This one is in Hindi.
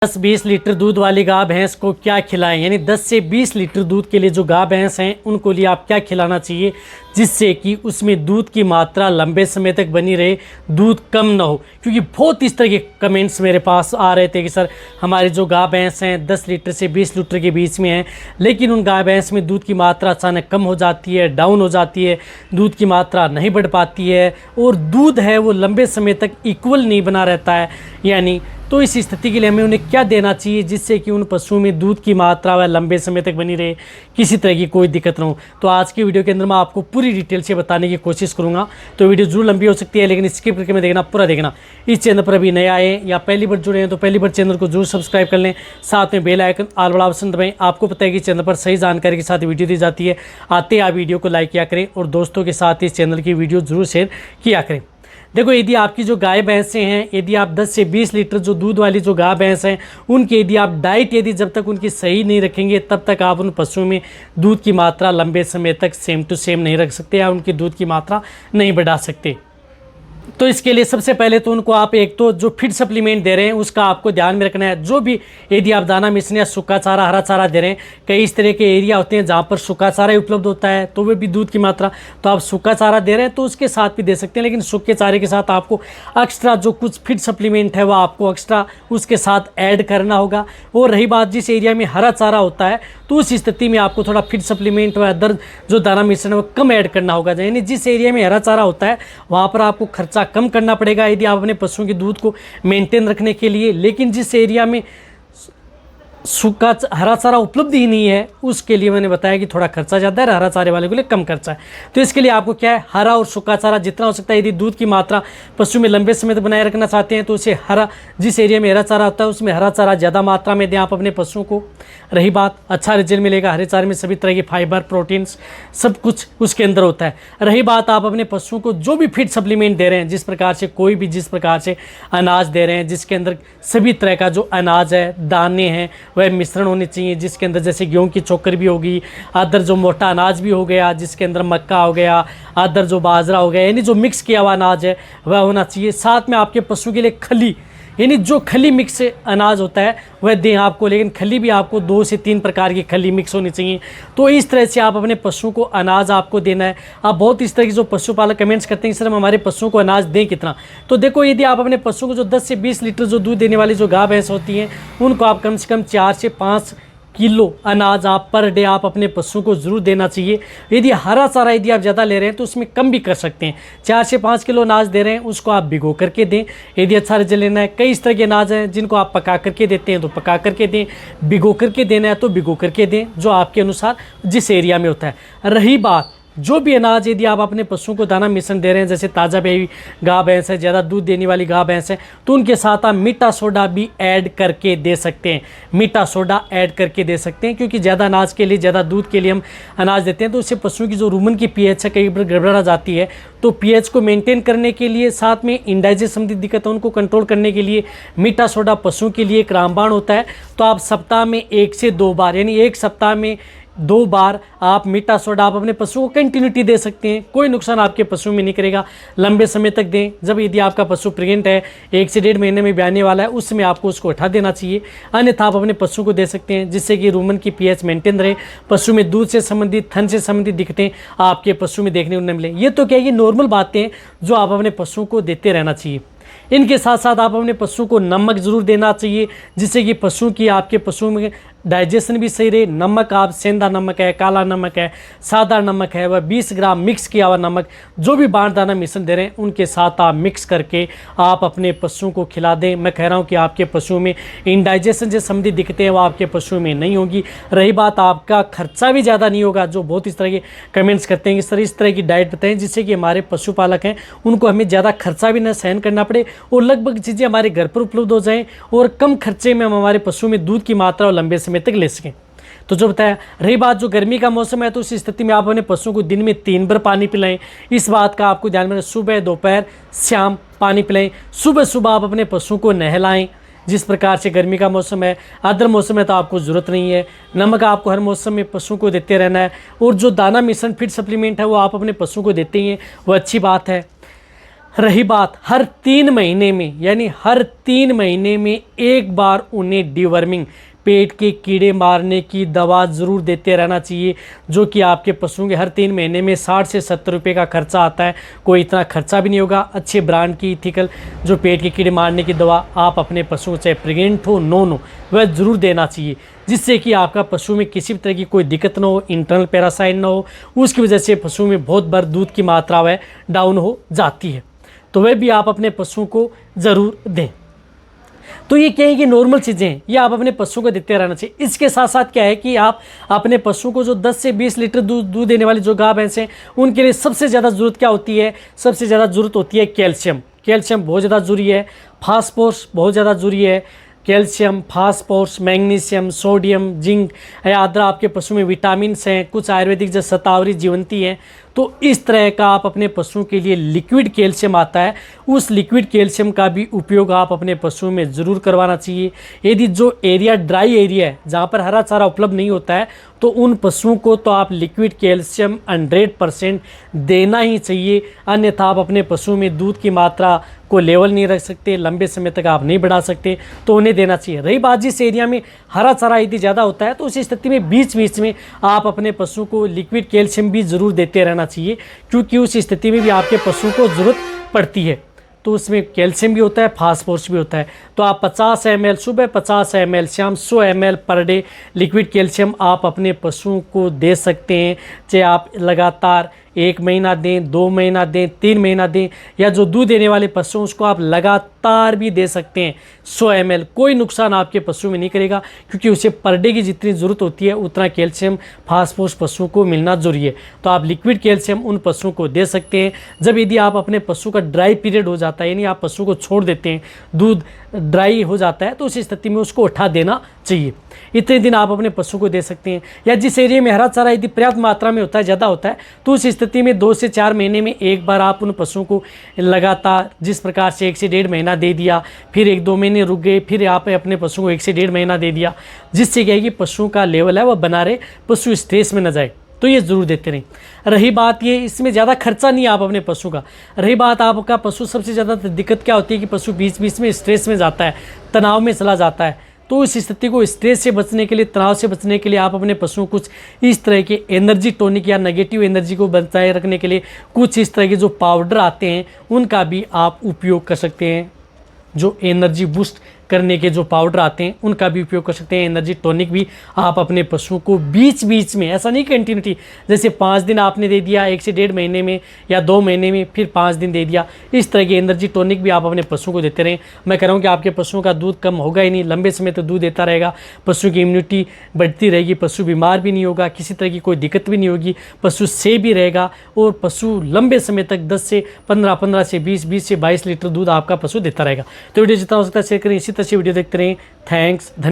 10-20 लीटर दूध वाली गाय भैंस को क्या खिलाएं, यानी 10 से 20 लीटर दूध के लिए जो गाय भैंस हैं उनको लिए आप क्या खिलाना चाहिए जिससे कि उसमें दूध की मात्रा लंबे समय तक बनी रहे, दूध कम ना हो। क्योंकि बहुत इस तरह के कमेंट्स मेरे पास आ रहे थे कि सर हमारी जो गाय भैंस हैं 10 लीटर से 20 लीटर के बीच में हैं, लेकिन उन गाय भैंस में दूध की मात्रा अचानक कम हो जाती है, डाउन हो जाती है, दूध की मात्रा नहीं बढ़ पाती है और दूध है वो लंबे समय तक इक्वल नहीं बना रहता है। यानी तो इस स्थिति के लिए हमें उन्हें क्या देना चाहिए जिससे कि उन पशुओं में दूध की मात्रा व लंबे समय तक बनी रहे, किसी तरह की कोई दिक्कत ना हो। तो आज की वीडियो के अंदर मैं आपको पूरी डिटेल से बताने की कोशिश करूंगा। तो वीडियो जरूर लंबी हो सकती है, लेकिन स्किप करके मैं देखना, पूरा देखना। इस चैनल पर अभी नए आए या पहली बार जुड़े हैं तो पहली बार चैनल को जरूर सब्सक्राइब कर लें, साथ में बेल आइकन ऑल वाला ऑप्शन दबाएं। आपको पता है कि चैनल पर सही जानकारी के साथ वीडियो दी जाती है। आते आप वीडियो को लाइक किया करें और दोस्तों के साथ इस चैनल की वीडियो जरूर शेयर किया करें। देखो, यदि आपकी जो गाय भैंसें हैं, यदि आप 10 से 20 लीटर जो दूध वाली जो गाय भैंस हैं उनकी यदि आप डाइट जब तक उनकी सही नहीं रखेंगे तब तक आप उन पशुओं में दूध की मात्रा लंबे समय तक सेम टू सेम नहीं रख सकते या उनकी दूध की मात्रा नहीं बढ़ा सकते। तो इसके लिए सबसे पहले तो उनको आप एक तो जो फीड सप्लीमेंट दे रहे हैं उसका आपको ध्यान में रखना है। जो भी यदि आप दाना मिश्रण या सूखा चारा, हरा चारा दे रहे हैं, कई इस तरह के एरिया होते हैं जहाँ पर सूखा चारा ही उपलब्ध होता है तो वे भी दूध की मात्रा, तो आप सूखा चारा दे रहे हैं तो उसके साथ भी दे सकते हैं, लेकिन सूखे चारे के साथ आपको एक्स्ट्रा जो कुछ फीड सप्लीमेंट है वो आपको एक्स्ट्रा उसके साथ ऐड करना होगा। और रही बात जिस एरिया में हरा चारा होता है तो उस स्थिति में आपको थोड़ा फीड सप्लीमेंट व अदर जो दाना मिश्रण है वो कम ऐड करना होगा। यानी जिस एरिया में हरा चारा होता है वहाँ पर आपको खर्चा कम करना पड़ेगा यदि आप अपने पशुओं के दूध को मेंटेन रखने के लिए। लेकिन जिस एरिया में सूखा हरा चारा उपलब्ध ही नहीं है उसके लिए मैंने बताया कि थोड़ा खर्चा ज़्यादा है, हरा चारे वाले के लिए कम खर्चा है। तो इसके लिए आपको क्या है, हरा और सूखा चारा जितना हो सकता है, यदि दूध की मात्रा पशु में लंबे समय तक बनाए रखना चाहते हैं तो उसे हरा, जिस एरिया में हरा चारा होता है उसमें हरा चारा ज़्यादा मात्रा में दें आप अपने पशुओं को। रही बात, अच्छा रिजल्ट मिलेगा। हरे चारे में सभी तरह के फाइबर, प्रोटीन्स सब कुछ उसके अंदर होता है। रही बात, आप अपने पशुओं को जो भी फीड सप्लीमेंट दे रहे हैं, जिस प्रकार से कोई भी जिस प्रकार से अनाज दे रहे हैं जिसके अंदर सभी तरह का जो अनाज है, दाने हैं, वह मिश्रण होने चाहिए, जिसके अंदर जैसे गेहूं की चोकर भी होगी, अदर जो मोटा अनाज भी हो गया, जिसके अंदर मक्का हो गया, अदर जो बाजरा हो गया, यानी जो मिक्स किया हुआ अनाज है वह होना चाहिए। साथ में आपके पशु के लिए खली, यानी जो खली मिक्स अनाज होता है वह दें आपको, लेकिन खली भी आपको 2 से 3 प्रकार की खली मिक्स होनी चाहिए। तो इस तरह से आप अपने पशुओं को अनाज आपको देना है। आप बहुत इस तरह की जो पशुपालक कमेंट्स करते हैं सर हम हमारे पशुओं को अनाज दें कितना, तो देखो यदि आप अपने पशुओं को जो 10 से 20 लीटर जो दूध देने वाली जो गाय भैंस होती हैं उनको आप कम से कम 4 से 5 किलो अनाज आप पर डे आप अपने पशुओं को ज़रूर देना चाहिए। यदि हरा चारा यदि आप ज़्यादा ले रहे हैं तो उसमें कम भी कर सकते हैं। 4 से 5 किलो अनाज दे रहे हैं उसको आप भिगो करके दें यदि अच्छा रिजल्ट लेना है। कई इस तरह के अनाज हैं जिनको आप पका करके देते हैं तो पका करके दें, भिगो करके देना है तो भिगो करके दें, जो आपके अनुसार जिस एरिया में होता है। रही बात, जो भी अनाज यदि आप अपने पशुओं को दाना मिश्रण दे रहे हैं, जैसे ताज़ा ब्याई गाय भैंस है, ज़्यादा दूध देने वाली गाय भैंस है, तो उनके साथ आप मीठा सोडा भी ऐड करके दे सकते हैं। मीठा सोडा ऐड करके दे सकते हैं क्योंकि ज़्यादा अनाज के लिए, ज़्यादा दूध के लिए हम अनाज देते हैं तो उससे पशुओं की जो रूमन की पीएच है कई बार गड़बड़ा जाती है। तो पीएच को मेंटेन करने के लिए, साथ में इंडाइजेशन संबंधी दिक्कत है उनको कंट्रोल करने के लिए मीठा सोडा पशुओं के लिए एक रामबाण होता है। तो आप सप्ताह में 1 से 2 बार, यानी एक सप्ताह में 2 बार आप मीठा सोडा आप अपने पशुओं को कंटिन्यूटी दे सकते हैं। कोई नुकसान आपके पशु में नहीं करेगा, लंबे समय तक दें। जब यदि आपका पशु प्रेग्नेंट है, 1 से 1.5 महीने में ब्याने वाला है, उस समय आपको उसको हटा देना चाहिए। अन्यथा आप अपने पशु को दे सकते हैं जिससे कि रूमन की पीएच मेंटेन रहे, पशु में दूध से संबंधित, थन से संबंधित दिक्कतें आपके पशु में देखने को न मिले। ये तो क्या, ये नॉर्मल बातें हैं जो आप अपने पशुओं को देते रहना चाहिए। इनके साथ साथ आप अपने पशुओं को नमक ज़रूर देना चाहिए जिससे कि पशु की, आपके पशुओं में डाइजेशन भी सही रहे। नमक आप सेंधा नमक है, काला नमक है, सादा नमक है, वह 20 ग्राम मिक्स किया हुआ नमक, जो भी बाँट दाना मिश्रण दे रहे हैं उनके साथ आप मिक्स करके आप अपने पशुओं को खिला दें। मैं कह रहा हूँ कि आपके पशुओं में इंडाइजेशन से संबंधित दिक्कतें हैं वो आपके पशुओं में नहीं होगी। रही बात, आपका खर्चा भी ज़्यादा नहीं होगा। जो बहुत इस तरह के कमेंट्स करते हैं कि इस तरह की डाइट बताएं जिससे कि हमारे पशुपालक हैं उनको हमें ज़्यादा खर्चा भी न सहन करना पड़े और लगभग चीज़ें हमारे घर पर उपलब्ध हो जाएँ और कम खर्चे में हम हमारे पशुओं में दूध की मात्रा और लंबे समय तक ले सकें। तो जो बताया, रही बात जो गर्मी का मौसम है तो उस स्थिति में आप अपने पशुओं को दिन में 3 बार पानी पिलाएं। इस बात का आपको ध्यान में, सुबह, दोपहर, शाम पानी पिलाएं। सुबह सुबह आप अपने पशुओं को नहलाएं। जिस प्रकार से गर्मी का मौसम है, अदर मौसम में तो आपको ज़रूरत नहीं है। नमक आपको हर मौसम में पशुओं को देते रहना है और जो दाना मिश्रण फीड सप्लीमेंट है वो आप अपने पशुओं को देते ही हैं, वो अच्छी बात है। रही बात हर 3 महीने में, यानी हर 3 महीने में एक बार उन्हें डिवर्मिंग, पेट के कीड़े मारने की दवा ज़रूर देते रहना चाहिए, जो कि आपके पशुओं के हर 3 महीने में 60 से 70 रुपये का खर्चा आता है। कोई इतना खर्चा भी नहीं होगा। अच्छे ब्रांड की इथिकल जो पेट के कीड़े मारने की दवा आप अपने पशुओं को, चाहे प्रेग्नेंट हो नॉन हो, वह ज़रूर देना चाहिए, जिससे कि आपका पशु में किसी भी तरह की कोई दिक्कत ना हो, इंटरनल पैरासाइट ना हो। उसकी वजह से पशु में बहुत बार दूध की मात्रा वह डाउन हो जाती है, तो वह भी आप अपने पशुओं को ज़रूर दें। तो ये क्या है कि नॉर्मल चीज़ें हैं, ये आप अपने पशु को देते रहना चाहिए। इसके साथ साथ क्या है कि आप अपने पशु को जो 10 से 20 लीटर दूध देने वाली जो गाय भैंस हैं, उनके लिए सबसे ज़्यादा ज़रूरत क्या होती है? सबसे ज़्यादा ज़रूरत होती है कैल्शियम। कैल्शियम बहुत ज़्यादा ज़रूरी है, फास्फोरस बहुत ज़्यादा ज़रूरी है। Calcium, phosphorus, magnesium, sodium, zinc या अदर आपके पशु में विटामिन्स हैं, कुछ आयुर्वेदिक जैसे शतावरी, जीवंती हैं। तो इस तरह का आप अपने पशुओं के लिए लिक्विड कैल्शियम आता है, उस लिक्विड कैल्शियम का भी उपयोग आप अपने पशुओं में ज़रूर करवाना चाहिए। यदि जो एरिया ड्राई एरिया है, जहाँ पर हरा चारा उपलब्ध नहीं होता है, तो उन पशुओं को तो आप लिक्विड कैल्शियम 100% देना ही चाहिए, अन्यथा आप अपने पशुओं में दूध की मात्रा को लेवल नहीं रख सकते, लंबे समय तक आप नहीं बढ़ा सकते, तो उन्हें देना चाहिए। रही बात जिस एरिया में हरा चारा यदि ज़्यादा होता है, तो उस स्थिति में बीच बीच में आप अपने पशु को लिक्विड कैल्शियम भी ज़रूर देते रहना चाहिए, क्योंकि उस स्थिति में भी आपके पशु को ज़रूरत पड़ती है। तो उसमें कैल्शियम भी होता है, फास्फोरस भी होता है। तो आप 50 ml सुबह, 50 ml शाम, 100 ml per day liquid calcium आप अपने पशुओं को दे सकते हैं। चाहे आप लगातार 1 महीना दें, 2 महीना दें, 3 महीना दें, या जो दूध देने वाले पशु उसको आप लगातार भी दे सकते हैं। 100 ml कोई नुकसान आपके पशु में नहीं करेगा, क्योंकि उसे पर डे की जितनी ज़रूरत होती है उतना कैल्शियम, फास्फोरस पशु को मिलना जरूरी है। तो आप लिक्विड कैल्शियम उन पशुओं को दे सकते हैं। जब यदि आप अपने पशु का ड्राई पीरियड हो जाता है, यानी आप पशु को छोड़ देते हैं, दूध ड्राई हो जाता है, तो उस स्थिति में उसको उठा देना चाहिए। इतने दिन आप अपने पशु को दे सकते हैं। या जिस एरिया में हरा चारा यदि पर्याप्त मात्रा में होता है, ज़्यादा होता है, तो उस स्थिति में 2 से 4 महीने में एक बार आप उन पशुओं को लगातार जिस प्रकार से 1 से 1.5 महीना दे दिया, फिर 1-2 महीने रुक गए, फिर आप अपने पशु को 1 से 1.5 महीना दे दिया, जिससे क्या है कि पशुओं का लेवल है वह बना रहे, पशु स्ट्रेस में न जाए, तो ये ज़रूर देते रहें। रही बात ये, इसमें ज़्यादा खर्चा नहीं है आप अपने पशु का। रही बात आपका पशु, सबसे ज़्यादा दिक्कत क्या होती है कि पशु बीच बीच में स्ट्रेस में जाता है, तनाव में चला जाता है। तो इस स्थिति को स्ट्रेस से बचने के लिए, तनाव से बचने के लिए आप अपने पशुओं को कुछ इस तरह के एनर्जी टॉनिक या नेगेटिव एनर्जी को बचाए रखने के लिए कुछ इस तरह के जो पाउडर आते हैं उनका भी आप उपयोग कर सकते हैं। जो एनर्जी बूस्ट करने के जो पाउडर आते हैं उनका भी उपयोग कर सकते हैं। एनर्जी टॉनिक भी आप अपने पशुओं को बीच बीच में, ऐसा नहीं कंटिन्यूटी, जैसे 5 दिन आपने दे दिया 1 से 1.5 महीने में या 2 महीने में, फिर 5 दिन दे दिया, इस तरह की एनर्जी टॉनिक भी आप अपने पशुओं को देते रहें। मैं कह रहा हूँ कि आपके पशुओं का दूध कम होगा ही नहीं, लंबे समय तक दूध देता रहेगा, पशु की इम्यूनिटी बढ़ती रहेगी, पशु बीमार भी नहीं होगा, किसी तरह की कोई दिक्कत भी नहीं होगी, पशु से भी रहेगा, और पशु लंबे समय तक 10 से 15, 15 से 20, 20 से 22 लीटर दूध आपका पशु देता रहेगा। तो वीडियो जितना हो सकता है शेयर करें, इसी तरह से वीडियो देखते रहें। थैंक्स।